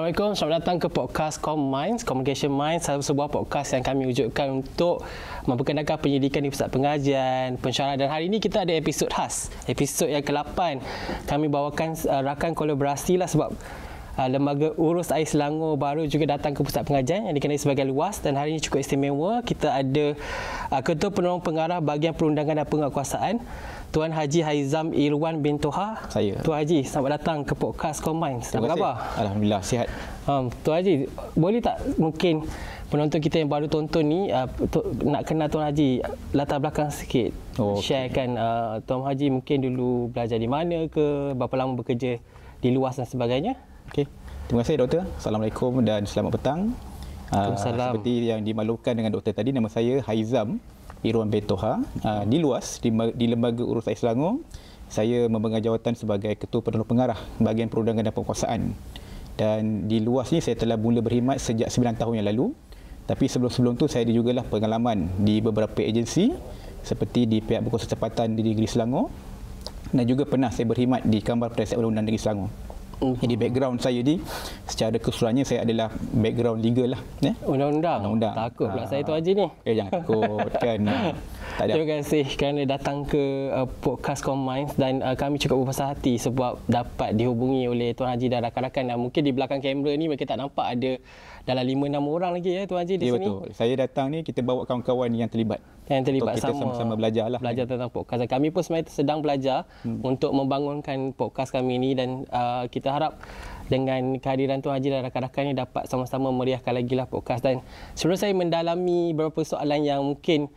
Assalamualaikum, selamat datang ke podcast Minds, Communication Minds, sebuah podcast yang kami wujudkan untuk memperkenalkan pendidikan di pusat pengajian, pensyarah, dan hari ini kita ada episod khas, episod yang ke-8. Kami bawakan rakan kolaborasi lah sebab Lembaga Urus Air Selangor baru juga datang ke pusat pengajian yang dikenali sebagai LUAS, dan hari ini cukup istimewa. Kita ada Ketua Penolong Pengarah Bahagian Perundangan dan Penguatkuasaan, Tuan Haji Haizam Irwan bin Toha. Saya. Tuan Haji, selamat datang ke podcast Minds. Apa khabar? Alhamdulillah, sihat. Tuan Haji, boleh tak mungkin penonton kita yang baru tonton ni nak kenal Tuan Haji, latar belakang sikit. Sharekan Tuan Haji mungkin dulu belajar di mana ke, berapa lama bekerja di LUAS dan sebagainya. Okey. Terima kasih Doktor. Assalamualaikum dan selamat petang. Seperti yang dimaklumkan dengan Doktor tadi, nama saya Haizam Irwan bin Toha. Di LUAS, di Lembaga Urus Air Selangor, saya memegang jawatan sebagai Ketua Penolong Pengarah Bahagian Perundangan dan Penguatkuasaan. Dan di LUAS ni saya telah mula berkhidmat sejak 9 tahun yang lalu. Tapi sebelum-sebelum tu saya ada jugalah pengalaman di beberapa agensi seperti di pihak berkuasa tempatan di Negeri Selangor, dan juga pernah saya berkhidmat di Kamar Penasihat Undang-Undang Negeri Selangor. Jadi background saya ni secara keseluruhannya saya adalah background legal lah. Undang-undang. Takut pula saya Tuan Haji ni. Jangan takut kan. Tak ada. Terima kasih kerana datang ke podcast Minds, dan kami cukup berbesar hati sebab dapat dihubungi oleh Tuan Haji dan rakan-rakan. Dan mungkin di belakang kamera ni mereka tak nampak ada dalam 5-6 orang lagi Tuan Haji di sini. Betul. Saya datang ni kita bawa kawan-kawan yang terlibat. Kita sama-sama belajar lah. Belajar tentang podcast. Kami pun sebenarnya sedang belajar untuk membangunkan podcast kami ini, dan kita harap dengan kehadiran Tuan Haji dan rakan-rakan ini dapat sama-sama meriahkan lagi lah podcast. Dan sebelum saya mendalami beberapa soalan yang mungkin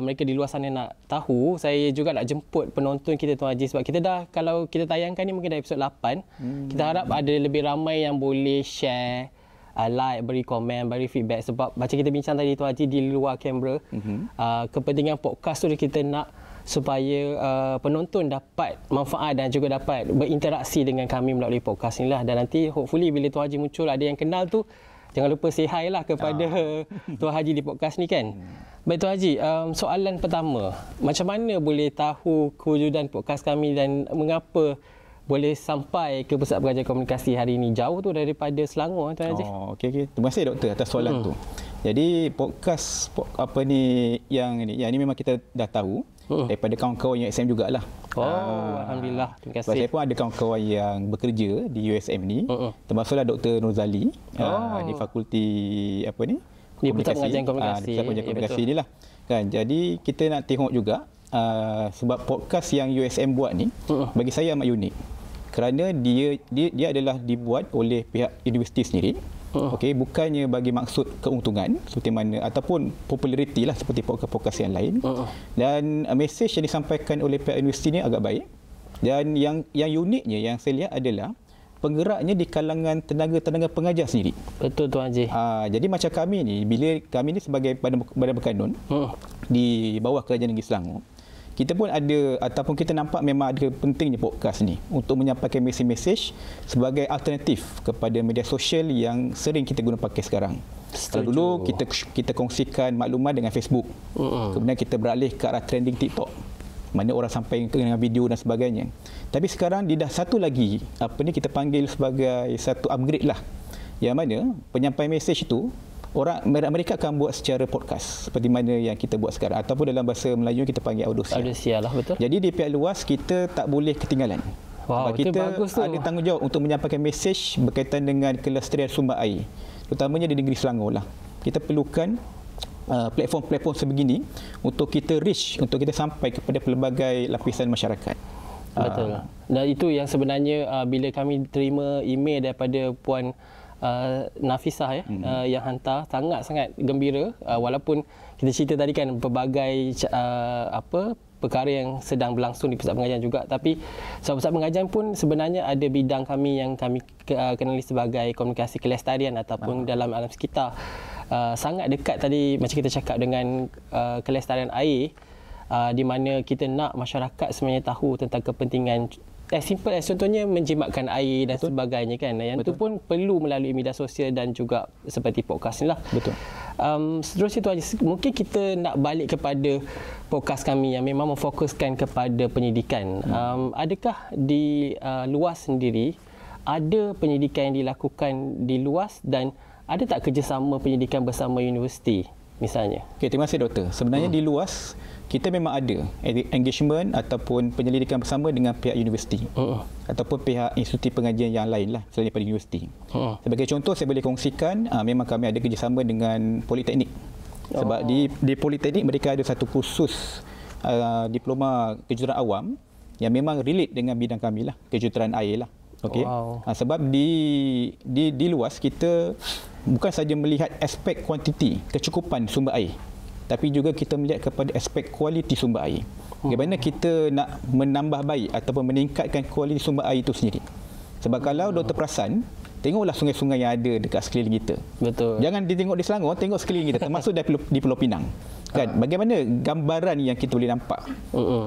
mereka di luar sana nak tahu, saya juga nak jemput penonton kita Tuan Haji, sebab kita dah, kalau kita tayangkan ni mungkin dah episod 8. Kita harap ada lebih ramai yang boleh share, like, beri komen, beri feedback. Sebab macam kita bincang tadi Tuan Haji di luar kamera, kepentingan podcast tu kita nak supaya penonton dapat manfaat dan juga dapat berinteraksi dengan kami melalui podcast ni lah. Dan nanti hopefully bila Tuan Haji muncul, ada yang kenal tu, jangan lupa say hi lah kepada Tuan Haji di podcast ni kan. Baik Tuan Haji, soalan pertama, macam mana boleh tahu kewujudan podcast kami dan mengapa boleh sampai ke Pusat Pengajian Komunikasi hari ini? Jauh tu daripada Selangor Tuan Haji. Okey. Terima kasih Doktor atas soalan tu. Jadi podcast yang ni memang kita dah tahu daripada kawan-kawan USM jugalah. Alhamdulillah. Terima kasih. Saya pun ada kawan-kawan yang bekerja di USM ni, termasuklah Dr. Nozali di fakulti di Pusat Pengajian Komunikasi. Pusat Pengajian Komunikasi inilah kan. Jadi kita nak tengok juga sebab podcast yang USM buat ni bagi saya amat unik, kerana dia adalah dibuat oleh pihak universiti sendiri. Okey, bukannya bagi maksud keuntungan seperti mana ataupun populariti lah seperti podcast yang lain. Dan mesej yang disampaikan oleh pihak universiti ni agak baik. Dan yang uniknya yang saya lihat adalah penggeraknya di kalangan tenaga pengajar sendiri. Betul Tuan Haji. Jadi macam kami ni, bila kami ni sebagai badan berkanun di bawah Kerajaan Negeri Selangor, kita pun ada ataupun kita nampak memang ada pentingnya podcast ni untuk menyampaikan mesej-mesej sebagai alternatif kepada media sosial yang sering kita guna pakai sekarang. Kalau dulu kita kongsikan maklumat dengan Facebook, kemudian kita beralih ke arah trending TikTok, mana orang sampai dengan video dan sebagainya. Tapi sekarang dia dah satu lagi, kita panggil sebagai satu upgrade lah, yang mana penyampaian mesej itu mereka akan buat secara podcast seperti mana yang kita buat sekarang, ataupun dalam bahasa Melayu kita panggil audiosia lah, betul. Jadi di pihak luas kita tak boleh ketinggalan. Sebab kita ada tanggungjawab untuk menyampaikan mesej berkaitan dengan kelestarian sumber air, terutamanya di negeri Selangor lah. Kita perlukan platform-platform sebegini untuk kita reach, untuk kita sampai kepada pelbagai lapisan masyarakat. Betul. Dan itu yang sebenarnya bila kami terima email daripada Puan Nafisah yang hantar, sangat-sangat gembira, walaupun kita cerita tadi kan pelbagai perkara yang sedang berlangsung di pusat pengajian juga, tapi pusat pengajian pun sebenarnya ada bidang kami yang kami kenali sebagai komunikasi kelestarian ataupun dalam alam sekitar. Sangat dekat tadi macam kita cakap dengan kelestarian air, di mana kita nak masyarakat sebenarnya tahu tentang kepentingan simple as contohnya menjimatkan air dan sebagainya kan. Yang itu pun perlu melalui media sosial dan juga seperti podcast ni lah. Betul. Seterusnya tu aja, mungkin kita nak balik kepada podcast kami yang memang memfokuskan kepada pendidikan. Adakah di LUAS sendiri ada penyelidikan yang dilakukan di luas dan ada tak kerjasama penyelidikan bersama universiti misalnya? Okey, terima kasih doktor. Sebenarnya di luas kita memang ada engagement ataupun penyelidikan bersama dengan pihak universiti ataupun pihak institusi pengajian yang lain lah selain daripada universiti. Sebagai contoh saya boleh kongsikan memang kami ada kerjasama dengan Politeknik. Sebab di Politeknik mereka ada satu kursus diploma kejuruteraan awam yang memang relate dengan bidang kami lah, kejuruteraan air lah. Okey. Sebab di luas kita bukan saja melihat aspek kuantiti, kecukupan sumber air, tapi juga kita melihat kepada aspek kualiti sumber air. Bagaimana kita nak menambah baik ataupun meningkatkan kualiti sumber air itu sendiri. Sebab kalau doktor perasan, tengoklah sungai-sungai yang ada dekat sekeliling kita. Betul. Jangan ditengok di Selangor, tengok sekeliling kita, termasuk di Pulau Pinang. Kan? Bagaimana gambaran yang kita boleh nampak.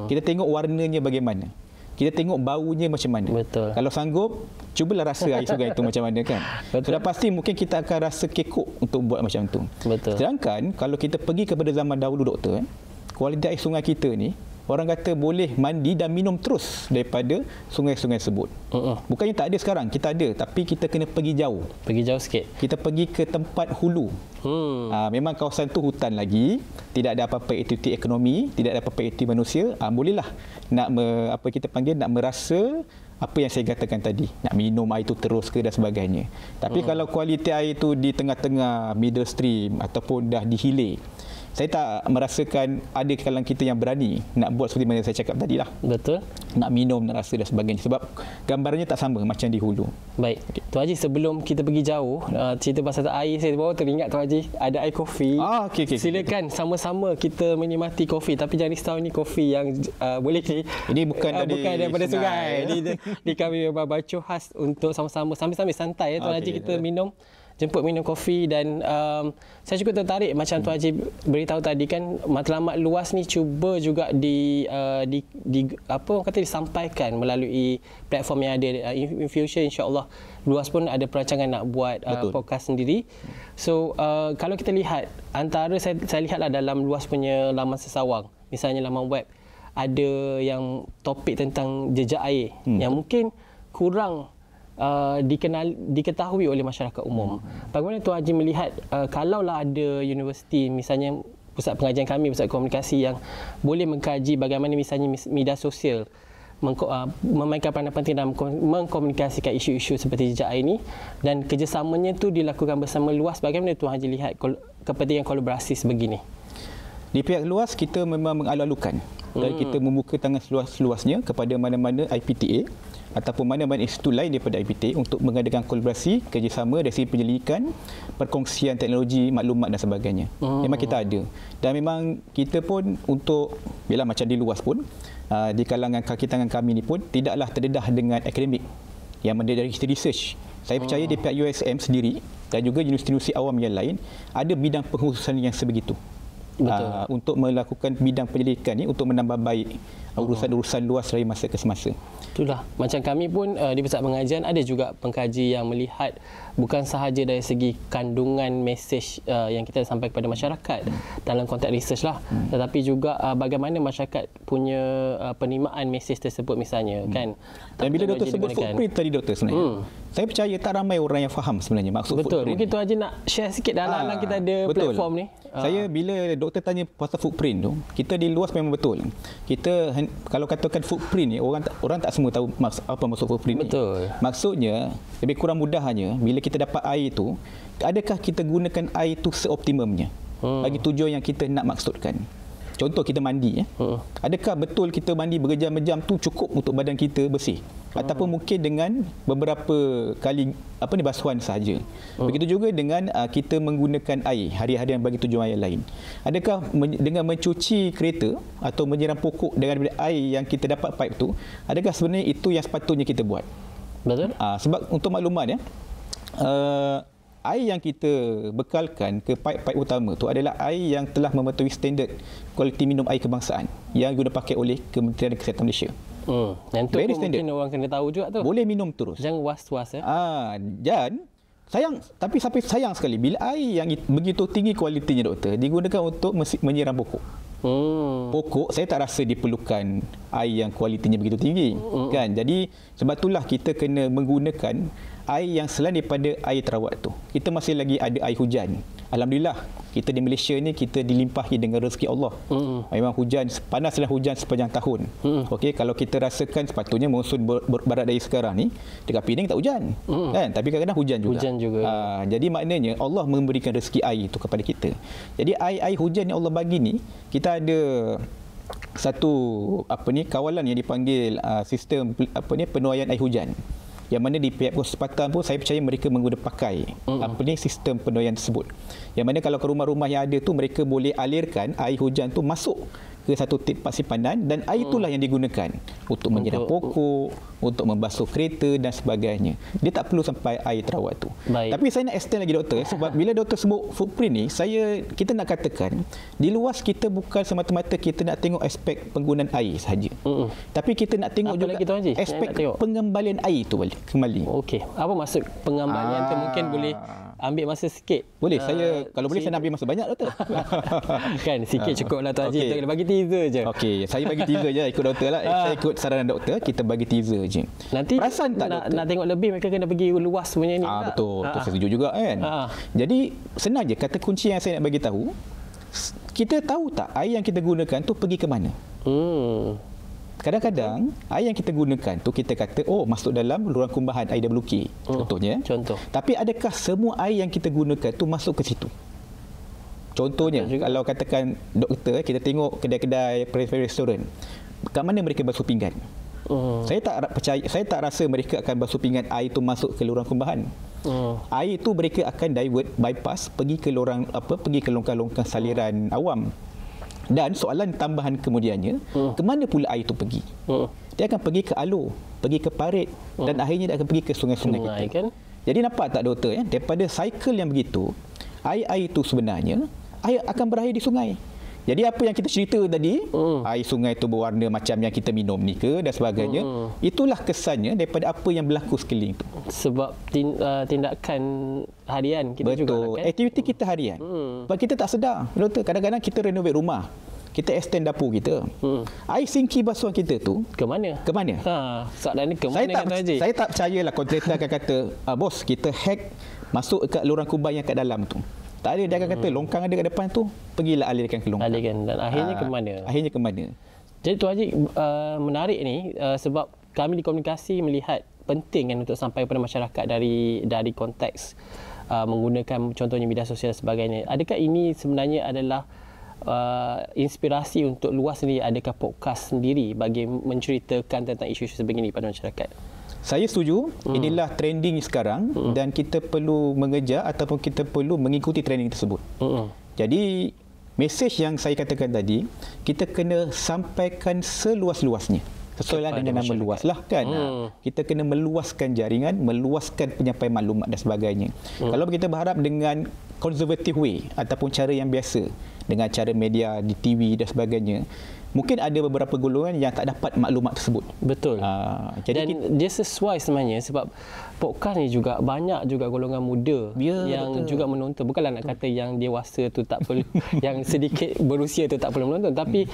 Kita tengok warnanya bagaimana. Kita tengok baunya macam mana. Betul. Kalau sanggup, cubalah rasa air sungai itu macam mana kan. Sudah pasti mungkin kita akan rasa kekok untuk buat macam tu. Betul. Sedangkan kalau kita pergi kepada zaman dahulu doktor, kualiti air sungai kita ni, orang kata boleh mandi dan minum terus daripada sungai-sungai tersebut. Bukannya tak ada sekarang, kita ada, tapi kita kena pergi jauh. Pergi jauh sikit. Kita pergi ke tempat hulu. Memang kawasan tu hutan lagi, tidak ada apa-apa aktiviti ekonomi, tidak ada apa-apa aktiviti manusia. Bolehlah nak nak merasa apa yang saya katakan tadi, nak minum air itu terus ke dan sebagainya. Tapi kalau kualiti air itu di tengah-tengah middle stream ataupun dah dihilir, saya tak merasakan ada kalangan kita yang berani nak buat seperti mana saya cakap tadi lah. Betul. Nak minum, nak rasa dan sebagainya. Sebab gambarannya tak sama macam di hulu. Baik. Okay. Tuan Haji, sebelum kita pergi jauh, cerita pasal air, saya baru teringat Tuan Haji, ada air kopi. Okay. Silakan sama-sama kita menikmati kopi. Tapi jangan risau, ni kopi yang boleh ini bukan daripada sungai. Di kami memang baca khas untuk sama-sama sambil-sambil santai Tuan Haji kita minum. Jemput minum kopi dan saya cukup tertarik macam Tuan Haji beritahu tadi kan, matlamat luas ni cuba juga disampaikan melalui platform yang ada. In future insya-Allah luas pun ada perancangan nak buat podcast sendiri. So kalau kita lihat antara saya lihatlah dalam luas punya laman sesawang, misalnya laman web, ada yang topik tentang jejak air yang mungkin kurang diketahui oleh masyarakat umum. Bagaimana Tuan Haji melihat kalaulah ada universiti, misalnya pusat pengajian kami, pusat komunikasi yang boleh mengkaji bagaimana misalnya media sosial memainkan peranan penting dalam mengkomunikasikan isu-isu seperti jejak air ini, dan kerjasamanya tu dilakukan bersama luas, bagaimana Tuan Haji lihat kepentingan kolaborasi sebegini? Di pihak luas kita memang mengalu-alukan dan kita membuka tangan seluas-luasnya kepada mana-mana IPTA ataupun mana-mana institut lain daripada IPTA untuk mengadakan kolaborasi kerjasama dari segi penyelidikan, perkongsian teknologi, maklumat dan sebagainya. Memang kita ada. Dan memang kita pun untuk, bila macam di luas pun, di kalangan kaki tangan kami ni pun tidaklah terdedah dengan akademik yang dari research. Saya percaya di pihak USM sendiri dan juga universiti-universiti awam yang lain ada bidang pengkhususan yang sebegitu. Untuk melakukan bidang penyelidikan ni untuk menambah baik urusan-urusan luas dari masa ke semasa. Itulah, macam kami pun di pusat pengajian ada juga pengkaji yang melihat bukan sahaja dari segi kandungan mesej yang kita sampaikan kepada masyarakat dalam konteks research lah, tetapi juga bagaimana masyarakat punya penerimaan mesej tersebut misalnya kan. Dan bila doktor sebut footprint tadi doktor sebenarnya, saya percaya tak ramai orang yang faham sebenarnya maksud betul. Footprint. Mungkin Tuan Haji nak share sikit dalam kita ada platform ni. Saya bila doktor tanya pasal footprint tu, kita di luas memang betul. Kita kalau katakan footprint ni, orang tak semua tahu apa maksud footprint betul. Ni. Maksudnya lebih kurang mudahnya bila kita dapat air tu, adakah kita gunakan air tu seoptimumnya bagi tujuan yang kita nak maksudkan. Contoh kita mandi, adakah betul kita mandi berjam-jam tu cukup untuk badan kita bersih? Ataupun mungkin dengan beberapa kali basuhan sahaja. Begitu juga dengan kita menggunakan air hari-hari bagi tujuan yang lain. Adakah dengan mencuci kereta atau menyiram pokok dengan air yang kita dapat pipe tu, adakah sebenarnya itu yang sepatutnya kita buat? Betul. Sebab untuk maklumat ya, air yang kita bekalkan ke pipe-pipe utama tu adalah air yang telah mematuhi standard kualiti minum air kebangsaan yang dipakai oleh Kementerian Kesihatan Malaysia. Yang tu mungkin orang kena tahu juga tu. Boleh minum terus. Jangan was-was ya. Dan sayang sekali bila air yang begitu tinggi kualitinya doktor digunakan untuk menyiram pokok. Pokok saya tak rasa diperlukan air yang kualitinya begitu tinggi, kan? Jadi sebab itulah kita kena menggunakan air yang selain daripada air terawat tu. Kita masih lagi ada air hujan. Alhamdulillah, kita di Malaysia ni kita dilimpahi dengan rezeki Allah. Memang hujan, panaslah hujan sepanjang tahun. Okey, kalau kita rasakan sepatutnya monsun barat daya sekarang ni dekat Penang tak hujan. Kan? Tapi kadang-kadang hujan juga. Hujan juga. Jadi maknanya Allah memberikan rezeki air itu kepada kita. Jadi air hujan yang Allah bagi ni, kita ada satu kawalan yang dipanggil sistem penuaian air hujan. Yang mana di pihak persempatan pun saya percaya mereka menggunakan pakai sistem penuaian tersebut. Yang mana kalau ke rumah-rumah yang ada tu mereka boleh alirkan air hujan tu masuk ke satu tempat simpanan dan air itulah yang digunakan untuk menyiram pokok, untuk membasuh kereta dan sebagainya. Dia tak perlu sampai air terawat tu. Baik. Tapi saya nak extend lagi doktor, sebab bila doktor sebut footprint ni, kita nak katakan di luas kita bukan semata-mata kita nak tengok aspek penggunaan air sahaja. Tapi kita nak tengok juga aspek pengembalian air tu kembali. Okey. Apa maksud pengembalian tu? Mungkin boleh ambil masa sikit. Boleh. Kalau boleh saya nak ambil masa banyak doktor. Kan sikit cukuplah tu Haji. Kita bagi teaser je. Okey, saya bagi teaser je ikut doktor lah. Saya ikut saranan doktor, kita bagi teaser je. Nanti perasan tak nak tengok lebih mereka kena pergi luas punya ni. Betul. Saya setuju juga kan. Jadi senang je kata kunci yang saya nak bagi tahu. Kita tahu tak air yang kita gunakan tu pergi ke mana? Kadang-kadang air yang kita gunakan tu kita kata masuk dalam lurang kumbahan IWK contohnya. Tapi adakah semua air yang kita gunakan tu masuk ke situ? Contohnya kalau katakan doktor, kita tengok kedai-kedai restoran, kat mana mereka basuh pinggan? Saya tak rasa mereka akan basuh pinggan air tu masuk ke lurang kumbahan. Air tu mereka akan divert, bypass pergi ke longkang-longkang saliran awam. Dan soalan tambahan kemudiannya, ke mana pula air itu pergi? Dia akan pergi ke alur, pergi ke parit dan akhirnya dia akan pergi ke sungai-sungai kita. Kan? Jadi nampak tak doktor, daripada cycle yang begitu, air itu sebenarnya air akan berakhir di sungai. Jadi apa yang kita cerita tadi, air sungai itu berwarna macam yang kita minum ni ke dan sebagainya, itulah kesannya daripada apa yang berlaku sekeliling itu. Sebab tindakan harian kita juga. Betul, aktiviti kita harian. Sebab kita tak sedar. Doktor, kadang-kadang kita renovate rumah, kita extend dapur kita. Air sinki basuhan kita tu ke mana? Ke mana? Soalan ni ke mana? Saya tak percayalah kontraktor akan kata, bos, kita hack masuk kat lurang kubang yang kat dalam tu. Tak ada, dia akan kata longkang ada kat depan tu, pergilah alirkan ke longkang. Alirkan, dan akhirnya ke mana? Akhirnya ke mana? Jadi Tuan Haji, menarik ni sebab kami di komunikasi melihat penting kan untuk sampai kepada masyarakat dari konteks menggunakan contohnya media sosial dan sebagainya. Adakah ini sebenarnya adalah inspirasi untuk luas sendiri? Adakah podcast sendiri bagi menceritakan tentang isu-isu sebegini pada masyarakat? Saya setuju, inilah trending sekarang dan kita perlu mengejar ataupun kita perlu mengikuti trending tersebut. Jadi, mesej yang saya katakan tadi, kita kena sampaikan seluas-luasnya. Sesuai dengan nama luas lah kan. Kita kena meluaskan jaringan, meluaskan penyampaian maklumat dan sebagainya. Kalau kita berharap dengan conservative way ataupun cara yang biasa, dengan cara media di TV dan sebagainya, mungkin ada beberapa golongan yang tak dapat maklumat tersebut. Betul. Jadi dia sesuai sebenarnya sebab podcast ni juga banyak juga golongan muda yang juga menonton. Bukanlah nak kata yang dewasa tu tak perlu, yang sedikit berusia tu tak perlu menonton, tapi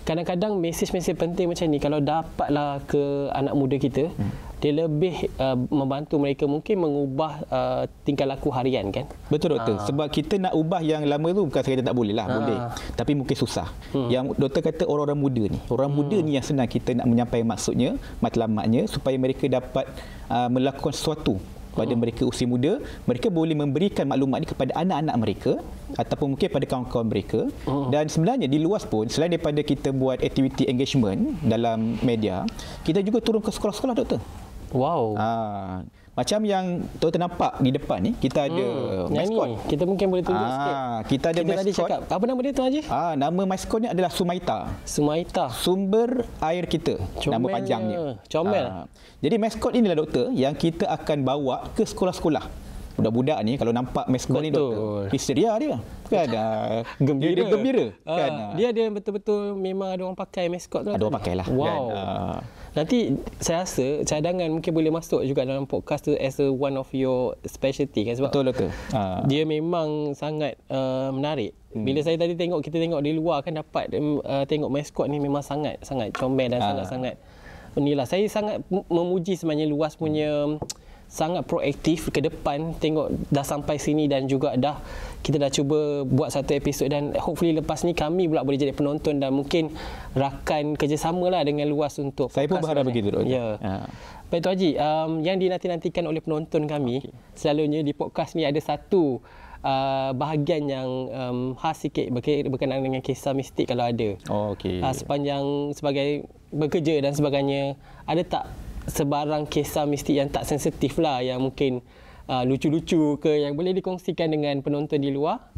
kadang-kadang mesej-mesej penting macam ni kalau dapatlah ke anak muda kita, dia lebih membantu mereka mungkin mengubah tingkah laku harian kan. Betul doktor. Sebab kita nak ubah yang lama tu bukan sekadar tak boleh lah, boleh. Tapi mungkin susah. Yang doktor kata orang-orang muda ni. Orang muda ni yang senang kita nak menyampaikan maksudnya, matlamatnya supaya mereka dapat melakukan sesuatu pada mereka usia muda. Mereka boleh memberikan maklumat ni kepada anak-anak mereka ataupun mungkin pada kawan-kawan mereka. Dan sebenarnya di luas pun selain daripada kita buat aktiviti engagement dalam media, kita juga turun ke sekolah-sekolah doktor. Wow. Macam yang doktor nampak di depan ni, kita ada maskot. Kita mungkin boleh tunjuk sikit. Kita ada maskot. Apa nama dia Tuan Haji? Nama maskot ni adalah Sumaita. Sumaita. Sumber air kita. Nama panjangnya. Comel. Jadi maskot inilah doktor yang kita akan bawa ke sekolah-sekolah. budak-budak ni kalau nampak maskot ni doktor, histeria dia. Kan? Gembira. Dia gembira. Kan? Dia ada betul-betul memang ada orang pakai maskot tu. Ada orang pakai lah. Wow. Kan? Nanti saya rasa cadangan mungkin boleh masuk juga dalam podcast tu as a one of your specialty kan, sebab betul. Dia memang sangat menarik. Bila saya tadi kita tengok di luar kan dapat tengok maskot ni memang sangat comel dan sangat inilah, saya sangat memuji sebenarnya Luas punya sangat proaktif ke depan, tengok dah sampai sini dan juga kita dah cuba buat satu episod dan hopefully lepas ni kami pula boleh jadi penonton dan mungkin rakan kerjasama lah dengan Luas untuk saya pun berharap begitu. Ya. Baik Tuan Haji, yang dinanti-nantikan oleh penonton kami selalunya di podcast ni ada satu bahagian yang khas sikit berkenaan dengan kisah mistik kalau ada. Sepanjang sebagai bekerja dan sebagainya, ada tak sebarang kisah mistik yang tak sensitif lah, yang mungkin lucu-lucu ke yang boleh dikongsikan dengan penonton di luar?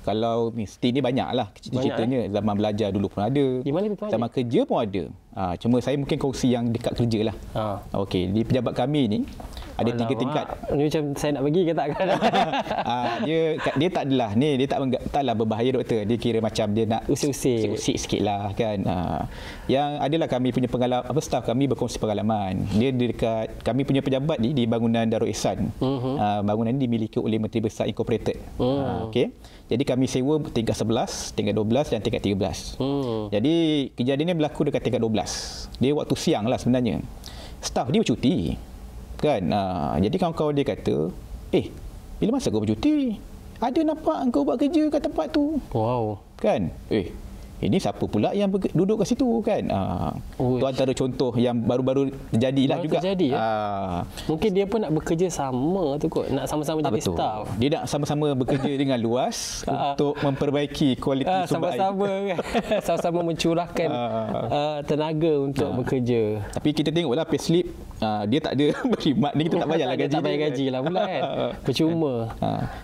Kalau mistik ni banyak lah ceritanya. Zaman belajar dulu pun ada. Di mana tu? Zaman kerja pun ada. Cuma saya mungkin kongsi yang dekat kerja lah. Di pejabat kami ni ada 3 tingkat. Ni macam saya nak pergi ke tak? Dia tak adalah ni, dia taklah berbahaya doktor. Dia kira macam dia nak usik sikit lah kan. Yang adalah kami punya pengalaman, staff kami berkongsi pengalaman. Dia dekat kami punya pejabat ni di bangunan Darul Ihsan. Bangunan ni dimiliki oleh Menteri Besar Incorporated. Jadi kami sewa tingkat 11, tingkat 12 dan tingkat 13. Jadi kejadian ni berlaku dekat tingkat 12. Dia waktu siang lah sebenarnya. Staff dia bercuti. Kan? Jadi kawan-kawan dia kata, bila masa kau bercuti? Ada nampak kau buat kerja kat tempat tu. Wow. Kan? Ini siapa pula yang duduk kat situ kan? Itu antara contoh yang baru-baru terjadilah juga. Terjadi, ya? Mungkin dia pun nak bekerja sama tu kot, nak sama-sama jadi betul. staff. Dia nak sama-sama bekerja dengan Luas untuk memperbaiki kualiti sumber air. Sama-sama kan. Sama-sama mencurahkan tenaga untuk bekerja. Tapi kita tengoklah payslip, dia tak ada berkhidmat ni, kita tak bayarlah gaji. Tak bayar gaji lah pula kan. Percuma.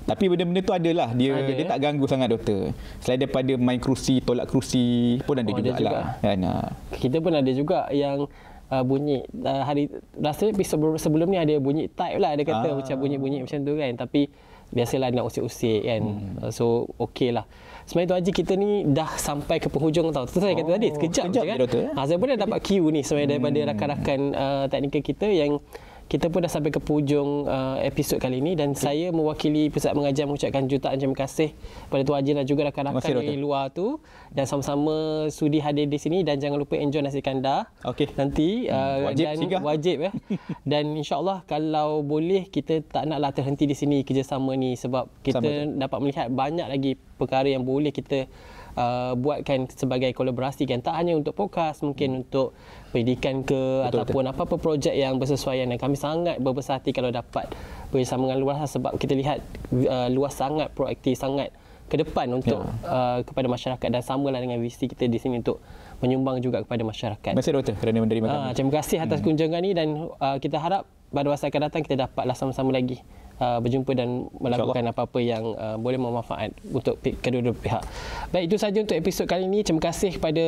Tapi benda-benda tu adalah. Dia tak ganggu sangat doktor. Selain daripada main kerusi, tolak kerusi pun ada jugalah. Kan? Kita pun ada juga yang bunyi rasanya episod sebelum ni ada bunyi type lah, dia kata macam bunyi-bunyi macam tu kan, tapi biasalah nak usik-usik kan. So okey lah. Sebenarnya Tuan Haji, kita ni dah sampai ke penghujung tau. Saya kata tadi sekejap je kan. Saya pun dah dapat cue ni sebenarnya daripada rakan-rakan teknikal kita yang kita pun dah sampai ke penghujung episod kali ini, dan saya mewakili Pusat Mengajar mengucapkan jutaan terima kasih kepada Tuan Haji dan juga rakan-rakan di luar tu, dan sama-sama sudi hadir di sini, dan jangan lupa enjoy nasi kandar nanti. Wajib dan insya-Allah kalau boleh kita tak naklah terhenti di sini kerjasama ni, sebab kita dapat melihat banyak lagi perkara yang boleh kita buatkan sebagai kolaborasi kan, tak hanya untuk podcast, mungkin untuk pendidikan ke ataupun apa-apa projek yang bersesuaian, dan kami sangat berbesar hati kalau dapat bersama dengan Luas, sebab kita lihat Luas sangat proaktif, sangat ke depan untuk kepada masyarakat, dan samalah dengan visi kita di sini untuk menyumbang juga kepada masyarakat. Terima kasih doktor kerana menerima kami. Terima kasih atas kunjungan ini, dan kita harap pada masa akan datang kita dapatlah sama-sama lagi berjumpa dan melakukan apa-apa yang boleh bermanfaat untuk kedua-dua pihak. Baik, itu saja untuk episod kali ini. Terima kasih kepada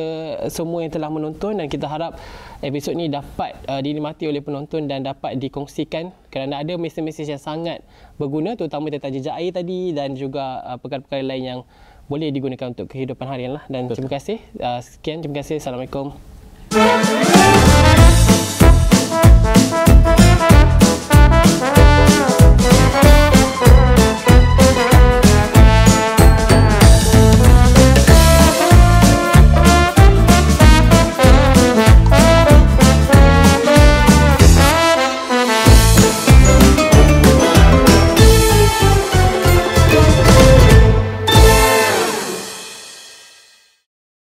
semua yang telah menonton, dan kita harap episod ini dapat dinikmati oleh penonton dan dapat dikongsikan, kerana ada mesej-mesej yang sangat berguna, terutama tentang jejak air tadi dan juga perkara-perkara lain yang boleh digunakan untuk kehidupan harian lah. Dan terima kasih. Sekian, terima kasih. Assalamualaikum.